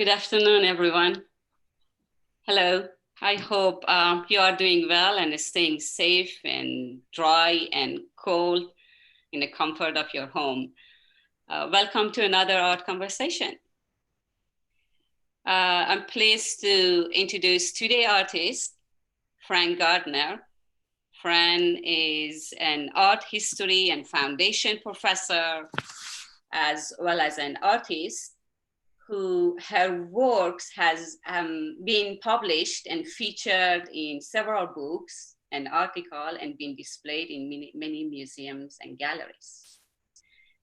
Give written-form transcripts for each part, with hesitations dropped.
Good afternoon, everyone. Hello. I hope you are doing well and staying safe and dry and cold in the comfort of your home. Welcome to another art conversation. I'm pleased to introduce today's artist, Fran Gardner. Fran is an art history and foundation professor, as well as an artist who her works has been published and featured in several books and articles and been displayed in many museums and galleries.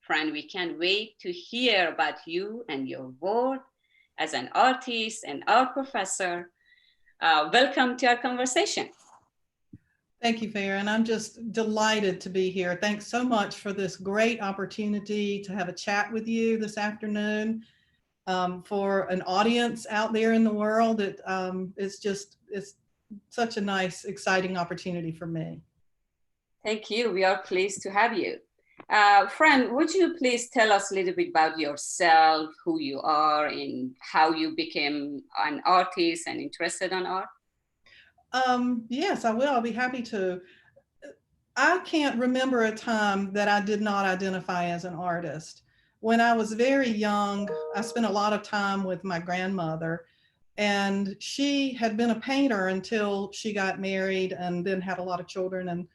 Fran, we can't wait to hear about you and your work as an artist and art professor. Welcome to our conversation. Thank you, Farrin. I'm just delighted to be here. Thanks so much for this great opportunity to have a chat with you this afternoon. For an audience out there in the world, it's such a nice, exciting opportunity for me. Thank you. We are pleased to have you. Fran, would you please tell us a little bit about yourself, who you are, and how you became an artist and interested in art? Yes, I will. I'll be happy to. I can't remember a time that I did not identify as an artist. When I was very young, I spent a lot of time with my grandmother, and she had been a painter until she got married and then had a lot of children and,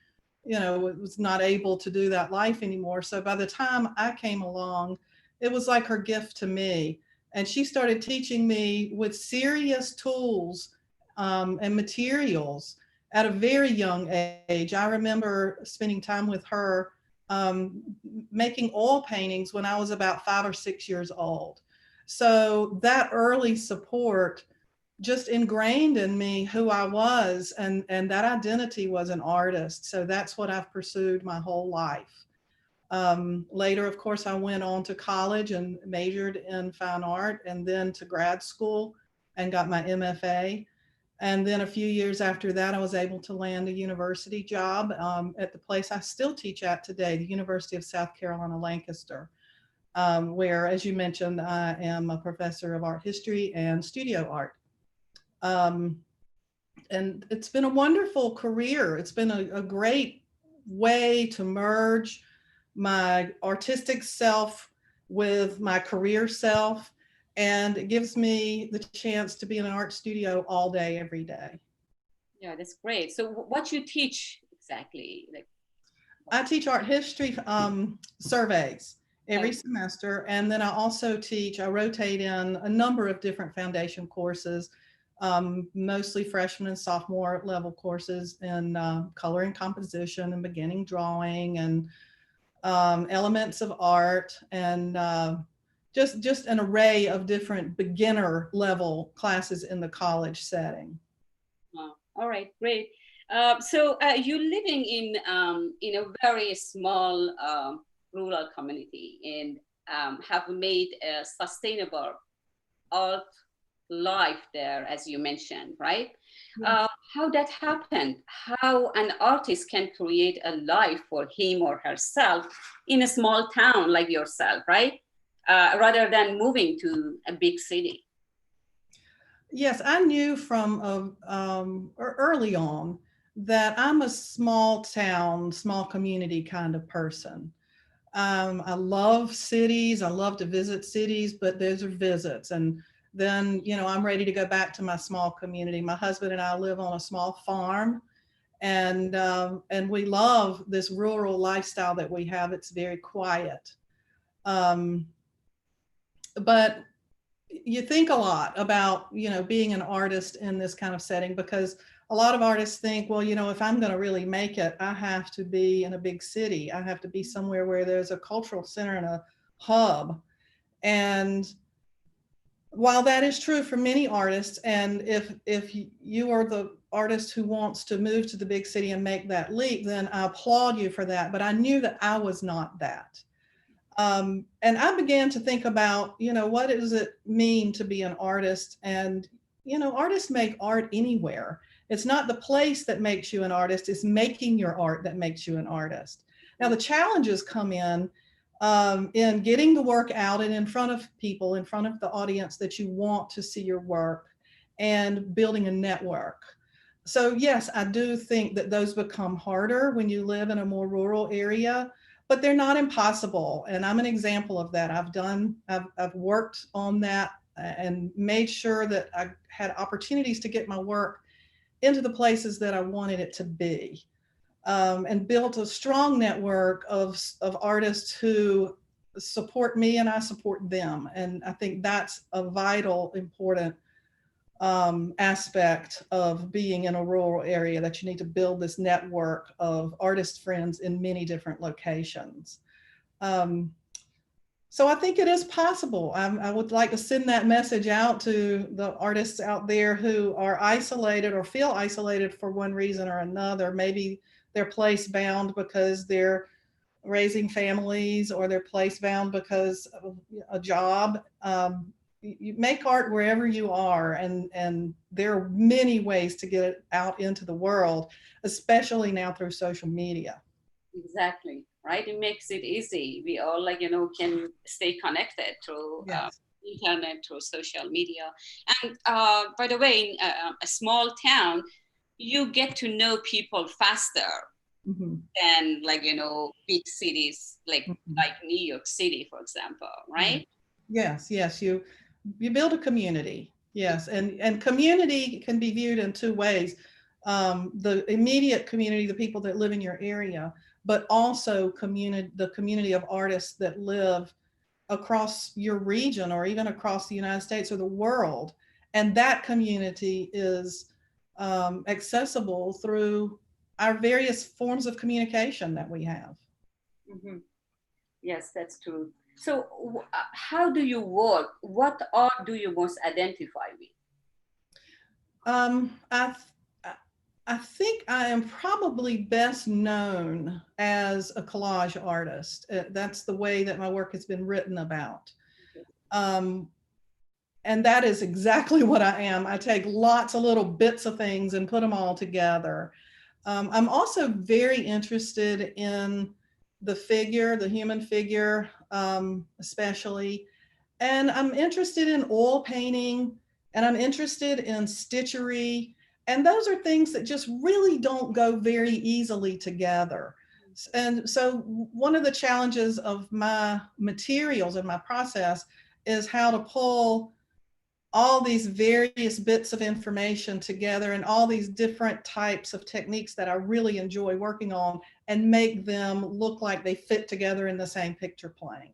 was not able to do that life anymore. So by the time I came along, it was like her gift to me. And she started teaching me with serious tools and materials at a very young age. I remember spending time with her making oil paintings when I was about 5 or 6 years old. So that early support just ingrained in me who I was, and that identity was an artist. So that's what I've pursued my whole life. Later, of course, I went on to college and majored in fine art, and then to grad school and got my MFA. And then a few years after that, I was able to land a university job at the place I still teach at today, the University of South Carolina, Lancaster, where, as you mentioned, I am a professor of art history and studio art. And it's been a wonderful career. It's been a great way to merge my artistic self with my career self. And it gives me the chance to be in an art studio all day, every day. Yeah, that's great. So what you teach exactly? I teach art history surveys every semester. And then I also I rotate in a number of different foundation courses, mostly freshman and sophomore level courses in color and composition and beginning drawing and elements of art and just an array of different beginner level classes in the college setting. Oh, all right, great. So you're living in a very small rural community and have made a sustainable art life there, as you mentioned, right? Yeah. How that happened, how an artist can create a life for him or herself in a small town like yourself, right? Rather than moving to a big city. Yes, I knew from early on that I'm a small town, small community kind of person. I love cities. I love to visit cities, but those are visits. And then, I'm ready to go back to my small community. My husband and I live on a small farm, and we love this rural lifestyle that we have. It's very quiet. But you think a lot about, being an artist in this kind of setting, because a lot of artists think, well, if I'm going to really make it, I have to be in a big city. I have to be somewhere where there's a cultural center and a hub. And while that is true for many artists, and if you are the artist who wants to move to the big city and make that leap, then I applaud you for that. But I knew that I was not that. And I began to think about, what does it mean to be an artist? And, artists make art anywhere. It's not the place that makes you an artist, it's making your art that makes you an artist. Now, the challenges come in in getting the work out and in front of people, in front of the audience that you want to see your work, and building a network. So yes, I do think that those become harder when you live in a more rural area, but they're not impossible. And I'm an example of that. I've worked on that and made sure that I had opportunities to get my work into the places that I wanted it to be. And built a strong network of artists who support me and I support them. And I think that's a vital, important aspect of being in a rural area, that you need to build this network of artist friends in many different locations. So I think it is possible. I would like to send that message out to the artists out there who are isolated or feel isolated for one reason or another. Maybe they're place bound because they're raising families, or they're place bound because of a job. You make art wherever you are, and there are many ways to get it out into the world, especially now through social media. Exactly, right? It makes it easy. We all, can stay connected through Yes. internet, through social media. And by the way, in a small town, you get to know people faster than big cities like New York City, for example, right? Yes, you build a community. Yes, and community can be viewed in two ways. The immediate community, the people that live in your area, but also the community of artists that live across your region or even across the United States or the world. And that community is accessible through our various forms of communication that we have. Mm-hmm. Yes, that's true. So how do you work? What art do you most identify with? I think I am probably best known as a collage artist. That's the way that my work has been written about. And that is exactly what I am. I take lots of little bits of things and put them all together. I'm also very interested in the figure, the human figure, especially. And I'm interested in oil painting, and I'm interested in stitchery. And those are things that just really don't go very easily together. And so one of the challenges of my materials and my process is how to pull all these various bits of information together and all these different types of techniques that I really enjoy working on, and make them look like they fit together in the same picture plane.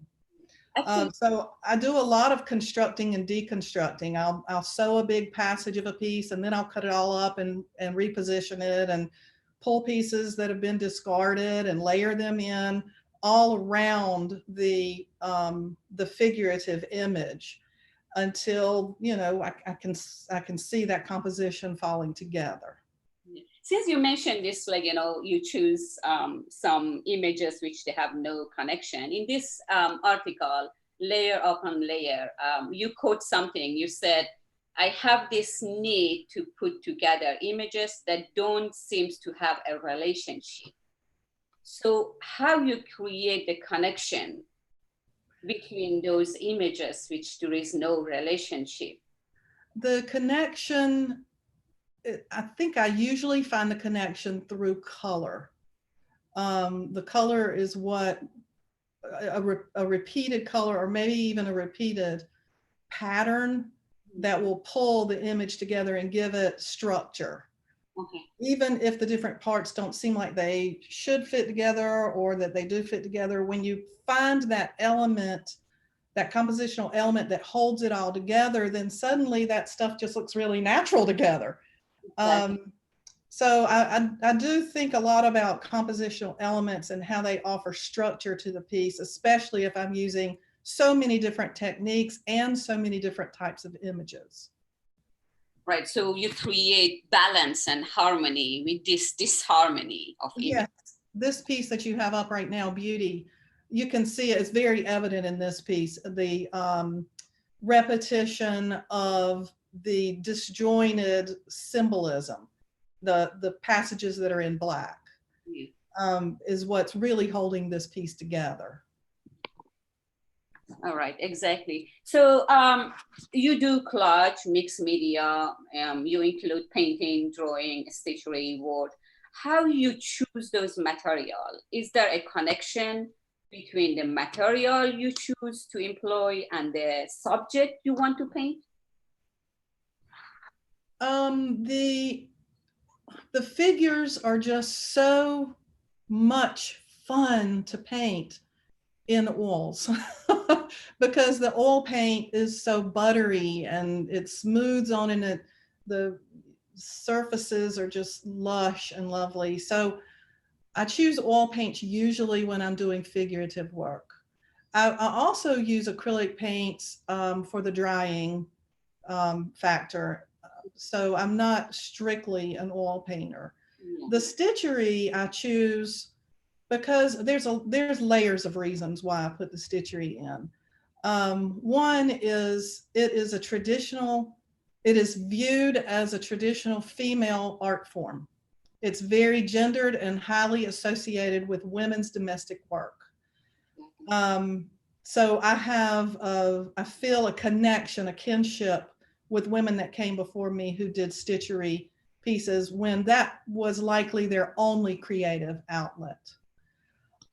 So I do a lot of constructing and deconstructing. I'll sew a big passage of a piece, and then I'll cut it all up and reposition it, and pull pieces that have been discarded and layer them in all around the figurative image, until I can see that composition falling together. Since you mentioned this, you choose some images which they have no connection. In this article, Layer Upon Layer, you quote something. You said, I have this need to put together images that don't seem to have a relationship. So how you create the connection between those images which there is no relationship? The connection, I think I usually find the connection through color. The color is what a repeated color, or maybe even a repeated pattern, that will pull the image together and give it structure. Okay. Even if the different parts don't seem like they should fit together, or that they do fit together, when you find that element, that compositional element that holds it all together, then suddenly that stuff just looks really natural together. Exactly. So I do think a lot about compositional elements and how they offer structure to the piece, especially if I'm using so many different techniques and so many different types of images. Right. So you create balance and harmony with this disharmony of images. Yes. This piece that you have up right now, Beauty, you can see it's very evident in this piece, the repetition of the disjointed symbolism, the passages that are in black, is what's really holding this piece together. All right, exactly. So you do collage, mixed media, you include painting, drawing, stitchery, wood. How you choose those material? Is there a connection between the material you choose to employ and the subject you want to paint? The figures are just so much fun to paint in oils because the oil paint is so buttery and it smooths on, and the surfaces are just lush and lovely. So I choose oil paints usually when I'm doing figurative work. I also use acrylic paints for the drying factor. So I'm not strictly an oil painter. The stitchery I choose because there's layers of reasons why I put the stitchery in. One is it is viewed as a traditional female art form. It's very gendered and highly associated with women's domestic work. So I feel a connection, a kinship with women that came before me who did stitchery pieces when that was likely their only creative outlet.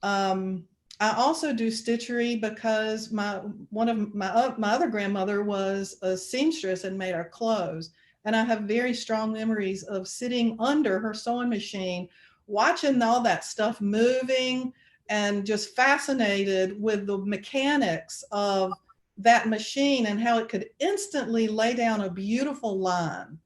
I also do stitchery because my other grandmother was a seamstress and made our clothes. And I have very strong memories of sitting under her sewing machine, watching all that stuff moving and just fascinated with the mechanics of that machine and how it could instantly lay down a beautiful line.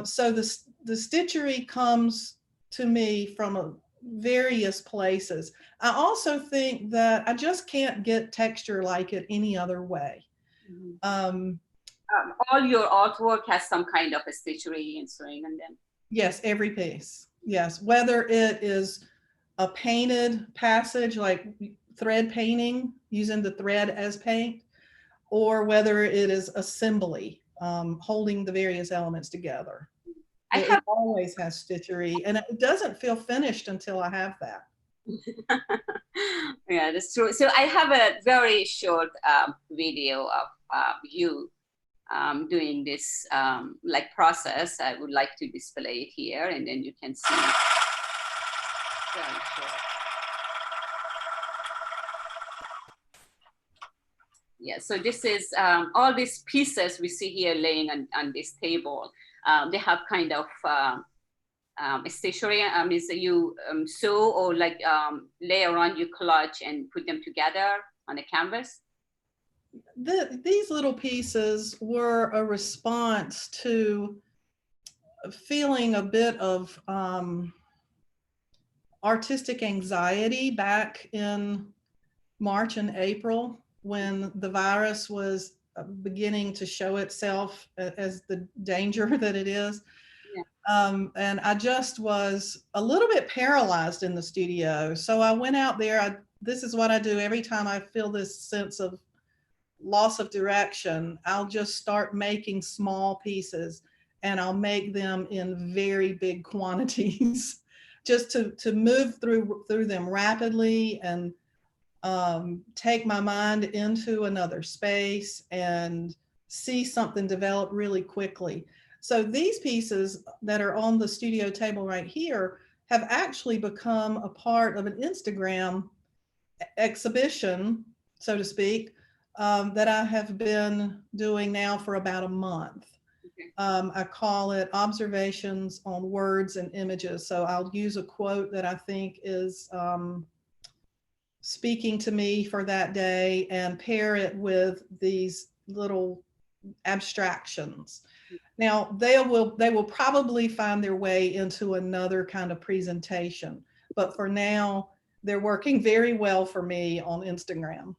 So the stitchery comes to me from various places. I also think that I just can't get texture like it any other way. All your artwork has some kind of a stitchery and sewing in them. Yes, every piece. Yes, whether it is a painted passage like thread painting using the thread as paint, or whether it is assembly, holding the various elements together. It always has stitchery, and it doesn't feel finished until I have that. Yeah, that's true. So I have a very short video of you doing this like process. I would like to display it here, and then you can see. Very short. Yeah, so this is all these pieces we see here laying on this table. They have kind of stationery. Is you sew or like lay around, you collage and put them together on a canvas? These little pieces were a response to feeling a bit of artistic anxiety back in March and April when the virus was beginning to show itself as the danger that it is. Yeah. And I just was a little bit paralyzed in the studio. So I went out there. This is what I do every time I feel this sense of loss of direction. I'll just start making small pieces, and I'll make them in very big quantities just to move through them rapidly and take my mind into another space and see something develop really quickly. So these pieces that are on the studio table right here have actually become a part of an Instagram exhibition, so to speak, that I have been doing now for about a month. I call it Observations on Words and Images. So I'll use a quote that I think is speaking to me for that day and pair it with these little abstractions. Now they will probably find their way into another kind of presentation, but for now they're working very well for me on Instagram.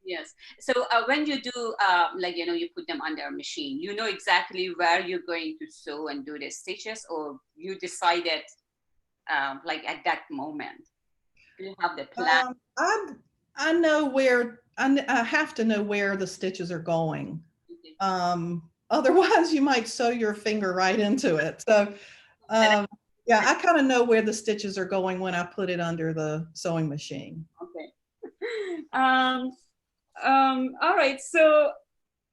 Yes. So when you do like, you know, you put them under a machine, you know exactly where you're going to sew and do the stitches, or you decided like at that moment? Do you have the plan? I know where, I have to know where the stitches are going. Otherwise you might sew your finger right into it. So yeah, I kind of know where the stitches are going when I put it under the sewing machine. Okay. All right. So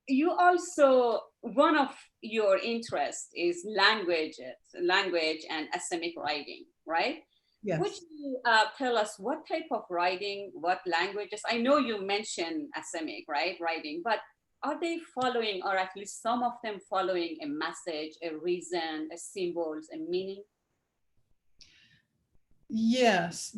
you also, one of your interests is language and asemic writing, right? Yes. Would you tell us what type of writing, what languages? I know you mentioned asemic, right, writing, but are they following, or at least some of them following a message, a reason, a symbols, a meaning? Yes,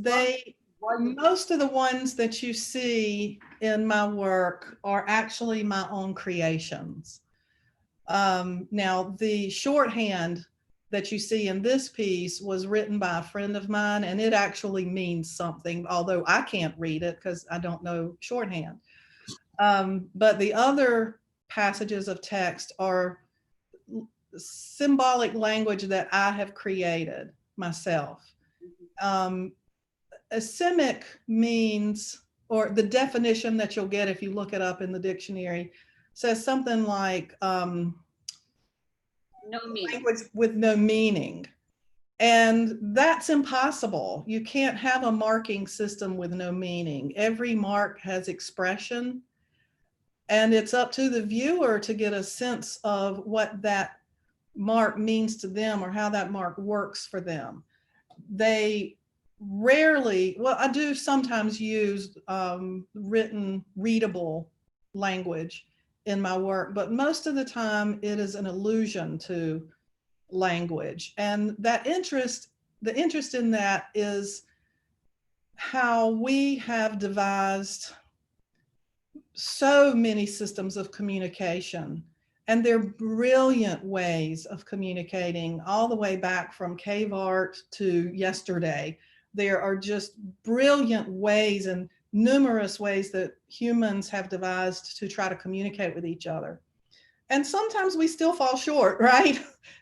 most of the ones that you see in my work are actually my own creations. Now, the shorthand that you see in this piece was written by a friend of mine, and it actually means something, although I can't read it because I don't know shorthand. But the other passages of text are symbolic language that I have created myself. Asemic means, or the definition that you'll get if you look it up in the dictionary, says something like No meaning. Language with no meaning. And that's impossible. You can't have a marking system with no meaning. Every mark has expression, and it's up to the viewer to get a sense of what that mark means to them or how that mark works for them. They rarely, well, I do sometimes use written, readable language in my work, but most of the time it is an allusion to language. And that interest, the interest in that is how we have devised so many systems of communication, and they're brilliant ways of communicating all the way back from cave art to yesterday. There are just brilliant ways and numerous ways that humans have devised to try to communicate with each other. And sometimes we still fall short, right?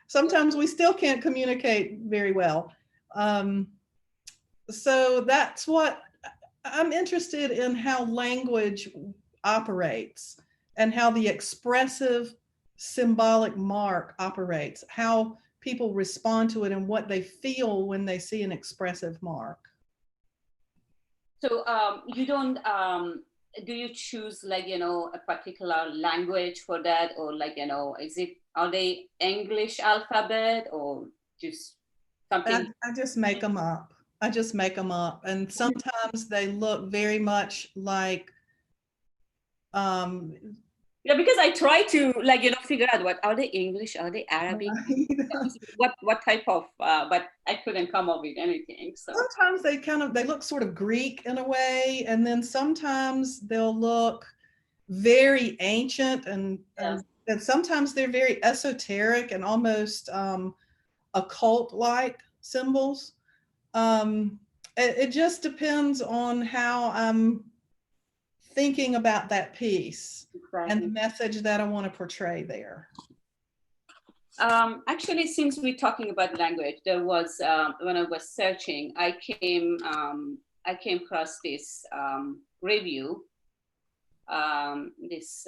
Sometimes we still can't communicate very well. So that's what I'm interested in, how language operates and how the expressive symbolic mark operates, how people respond to it and what they feel when they see an expressive mark. So you don't, do you choose like, you know, a particular language for that, or like, you know, are they English alphabet or just something? I just make them up. I just make them up. And sometimes they look very much like yeah, because I try to like, you know, figure out what are they English, are they Arabic, what type of, but I couldn't come up with anything. So sometimes they look sort of Greek in a way, and then sometimes they'll look very ancient, and sometimes they're very esoteric and almost occult-like symbols. It just depends on how I'm thinking about that piece and the message that I want to portray there. Actually, since we're talking about language, there was when I was searching, I came across this review, this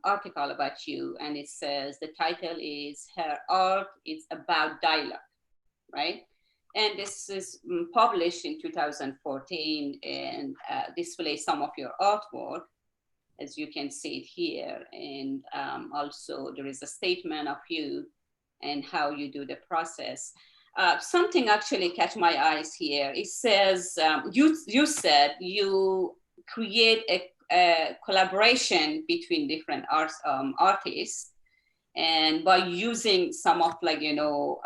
article about you, and it says the title is "Her Art is About Dialogue," right? And this is published in 2014, and displays some of your artwork, as you can see it here. And also there is a statement of you and how you do the process. Something actually caught my eyes here. It says, you said you create a collaboration between different artists, and by using some of like, you know,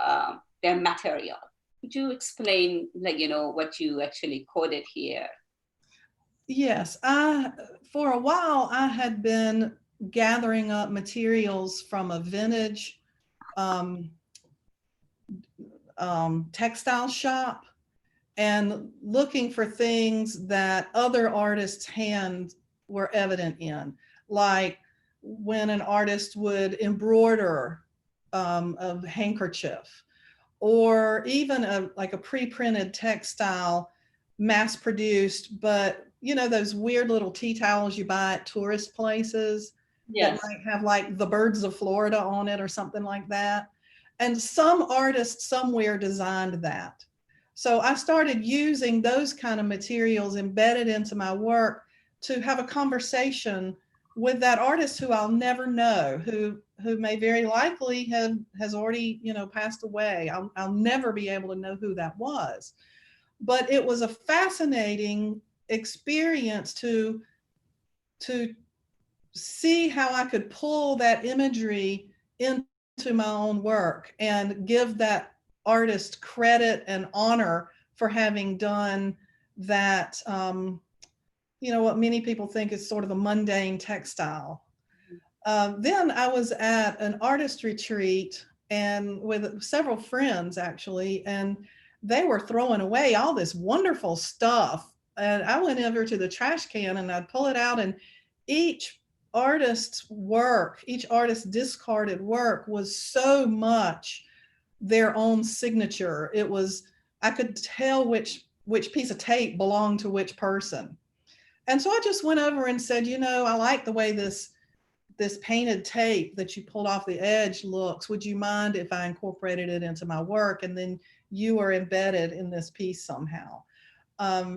their material. Could you explain like, you know, what you actually coded here? Yes, for a while I had been gathering up materials from a vintage textile shop and looking for things that other artists' hands were evident in, like when an artist would embroider a handkerchief, or even like a pre-printed textile, mass-produced, but you know, those weird little tea towels you buy at tourist places that might have like the birds of Florida on it or something like that. And some artist somewhere designed that. So I started using those kind of materials embedded into my work to have a conversation with that artist who I'll never know, who may very likely has already, you know, passed away. I'll never be able to know who that was. But it was a fascinating experience to see how I could pull that imagery into my own work and give that artist credit and honor for having done that, you know, what many people think is sort of a mundane textile. Then I was at an artist retreat and with several friends actually, and they were throwing away all this wonderful stuff. And I went over to the trash can and I'd pull it out, and each artist's work, each artist's discarded work was so much their own signature. It was, I could tell which piece of tape belonged to which person. And so I just went over and said, you know, I like the way this painted tape that you pulled off the edge looks. Would you mind if I incorporated it into my work? And then you are embedded in this piece somehow.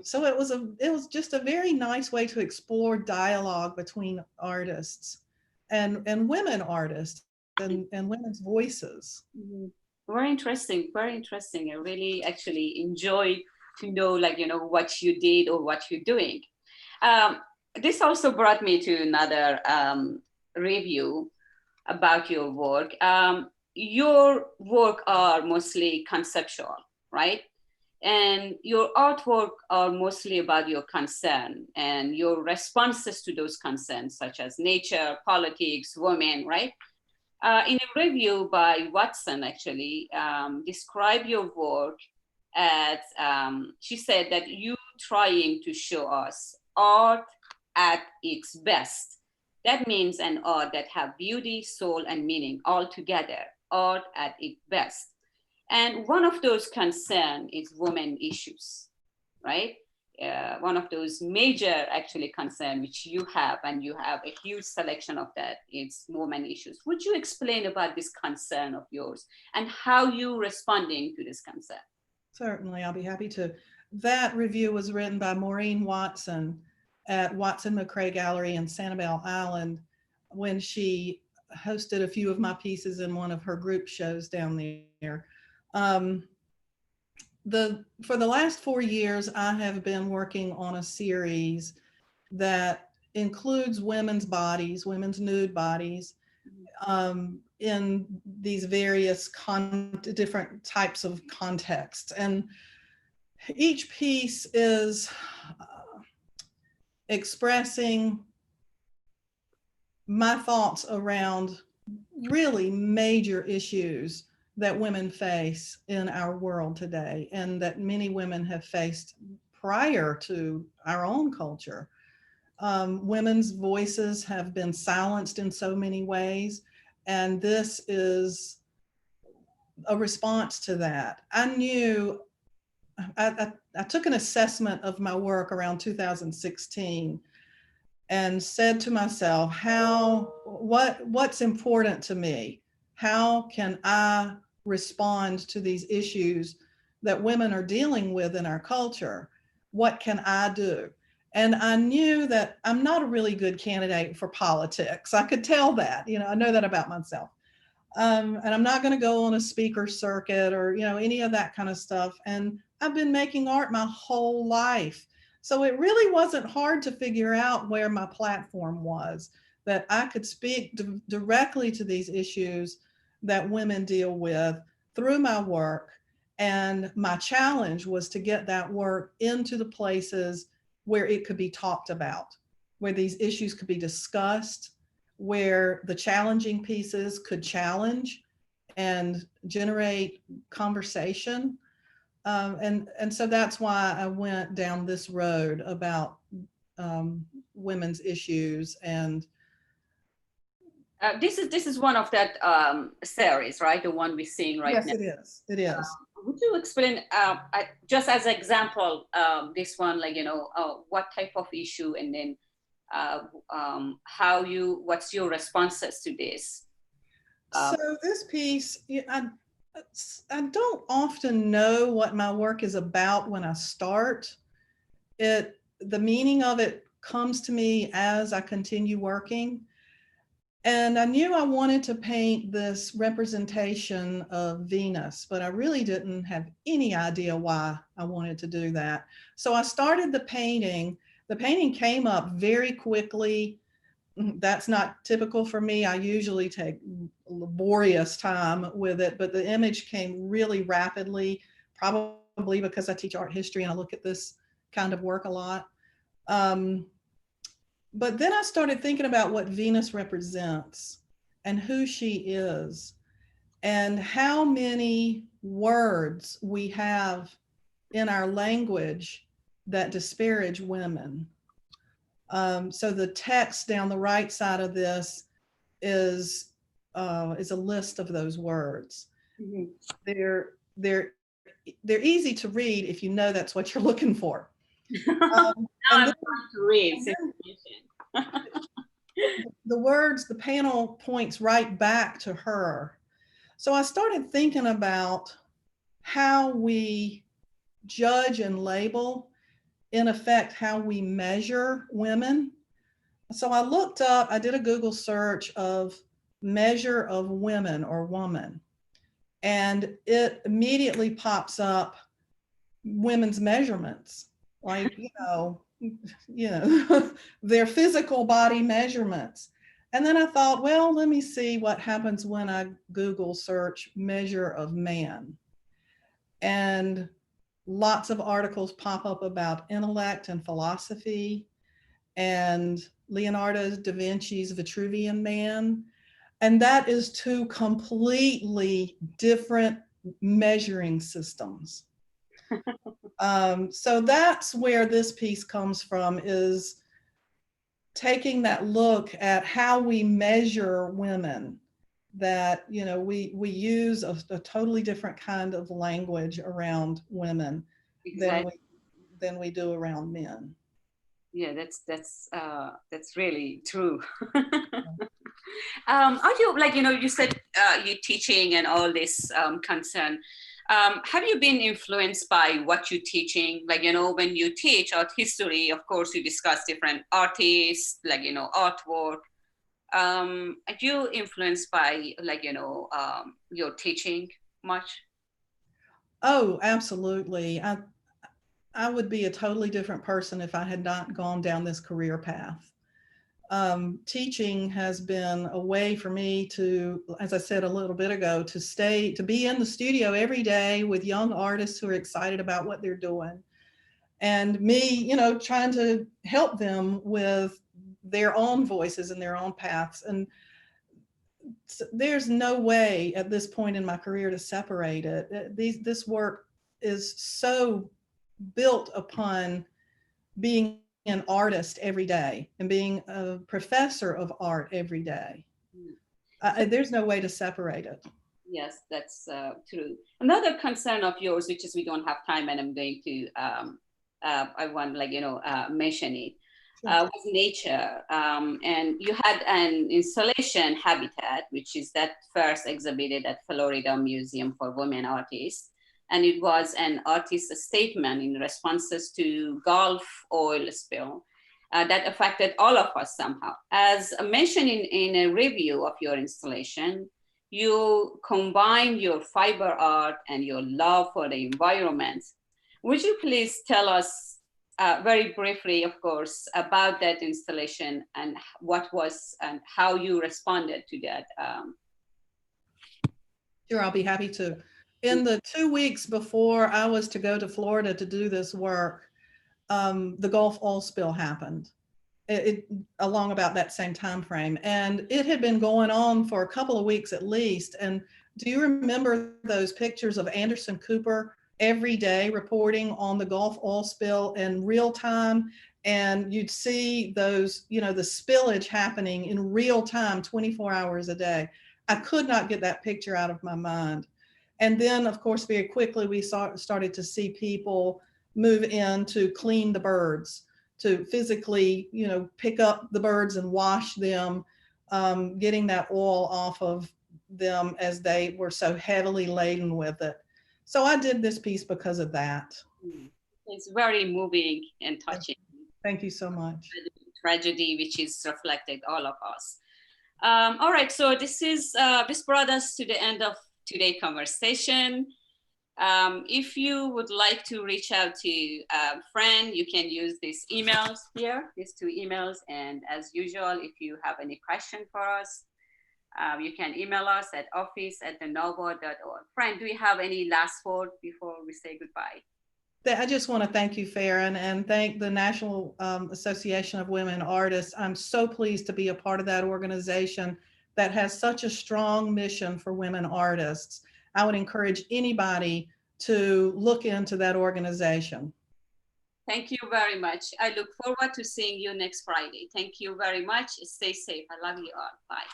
So it was just a very nice way to explore dialogue between artists and women artists and women's voices. Mm-hmm. Very interesting, very interesting. I really actually enjoy to know, like, you know, what you did or what you're doing. This also brought me to another review about your work. Your work are mostly conceptual, right? And your artwork are mostly about your concern and your responses to those concerns, such as nature, politics, women, right? In a review by Watson, actually, describe your work as, she said that you trying to show us art at its best. That means an art that have beauty, soul, and meaning all together, art at its best. And one of those concerns is women issues, right? One of those major actually concern which you have, and you have a huge selection of that, is women issues. Would you explain about this concern of yours and how you responding to this concern? Certainly, I'll be happy to. That review was written by Maureen Watson at Watson McCrae Gallery in Sanibel Island when she hosted a few of my pieces in one of her group shows down there. For the last 4 years, I have been working on a series that includes women's bodies, women's nude bodies, in these various different types of contexts. And each piece is expressing my thoughts around really major issues that women face in our world today, and that many women have faced prior to our own culture. Women's voices have been silenced in so many ways, and this is a response to that. I took an assessment of my work around 2016 and said to myself, what's important to me? How can I respond to these issues that women are dealing with in our culture? What can I do? And I knew that I'm not a really good candidate for politics. I could tell that, you know, I know that about myself. And I'm not going to go on a speaker circuit or, you know, any of that kind of stuff. And I've been making art my whole life. So it really wasn't hard to figure out where my platform was, that I could speak directly to these issues that women deal with through my work. And my challenge was to get that work into the places where it could be talked about, where these issues could be discussed, where the challenging pieces could challenge and generate conversation. And so that's why I went down this road about women's issues. And this is one of that series, right? The one we're seeing right now. Yes, it is. Would you explain, just as an example, this one, like, you know, what type of issue, and then what's your responses to this? So this piece, I don't often know what my work is about when I start. The meaning of it comes to me as I continue working. And I knew I wanted to paint this representation of Venus, but I really didn't have any idea why I wanted to do that. So I started the painting. The painting came up very quickly. That's not typical for me. I usually take laborious time with it, but the image came really rapidly, probably because I teach art history and I look at this kind of work a lot. But then I started thinking about what Venus represents and who she is and how many words we have in our language that disparage women. So the text down the right side of this is a list of those words. Mm-hmm. They're easy to read if you know that's what you're looking for. Now I'm trying to read. The words, the panel points right back to her. So I started thinking about how we judge and label, in effect, how we measure women. So I looked up, I did a Google search of measure of women or woman, and it immediately pops up women's measurements, like, their physical body measurements. And then I thought, well, let me see what happens when I Google search measure of man. And lots of articles pop up about intellect and philosophy and Leonardo da Vinci's Vitruvian Man. And that is two completely different measuring systems. So that's where this piece comes from, is taking that look at how we measure women, that, we use a totally different kind of language around women. Exactly. than we do around men. Yeah, that's really true. Are you, you said you're teaching and all this concern. Have you been influenced by what you're teaching? When you teach art history, of course, you discuss different artists, artwork. Are you influenced by, your teaching much? Oh, absolutely. I would be a totally different person if I had not gone down this career path. Teaching has been a way for me to, as I said a little bit ago, to be in the studio every day with young artists who are excited about what they're doing. And me, trying to help them with their own voices and their own paths. And there's no way at this point in my career to separate it. This work is so built upon being an artist every day and being a professor of art every day. There's no way to separate it. Yes, that's true. Another concern of yours, which is we don't have time, and I'm going to, I want mention it, was nature. And you had an installation, Habitat, which is that first exhibited at Florida Museum for Women Artists. And it was an artist's statement in responses to Gulf oil spill that affected all of us somehow. As mentioned in a review of your installation, you combine your fiber art and your love for the environment. Would you please tell us very briefly, of course, about that installation and what was and how you responded to that? Sure, I'll be happy to. In the 2 weeks before I was to go to Florida to do this work, the Gulf oil spill happened. Along about that same time frame, and it had been going on for a couple of weeks at least. And do you remember those pictures of Anderson Cooper every day reporting on the Gulf oil spill in real time? And you'd see those, the spillage happening in real time, 24 hours a day. I could not get that picture out of my mind. And then, of course, very quickly, we started to see people move in to clean the birds, to physically, pick up the birds and wash them, getting that oil off of them as they were so heavily laden with it. So I did this piece because of that. It's very moving and touching. Thank you so much. Tragedy, which is reflected all of us. All right, so this brought us to the end of today's conversation. If you would like to reach out to Fran, you can use these emails here, these two emails. And as usual, if you have any question for us, you can email us at office@thenovo.org. Fran, do you have any last word before we say goodbye? I just want to thank you, Farrin, and thank the National Association of Women Artists. I'm so pleased to be a part of that organization that has such a strong mission for women artists. I would encourage anybody to look into that organization. Thank you very much. I look forward to seeing you next Friday. Thank you very much. Stay safe. I love you all. Bye.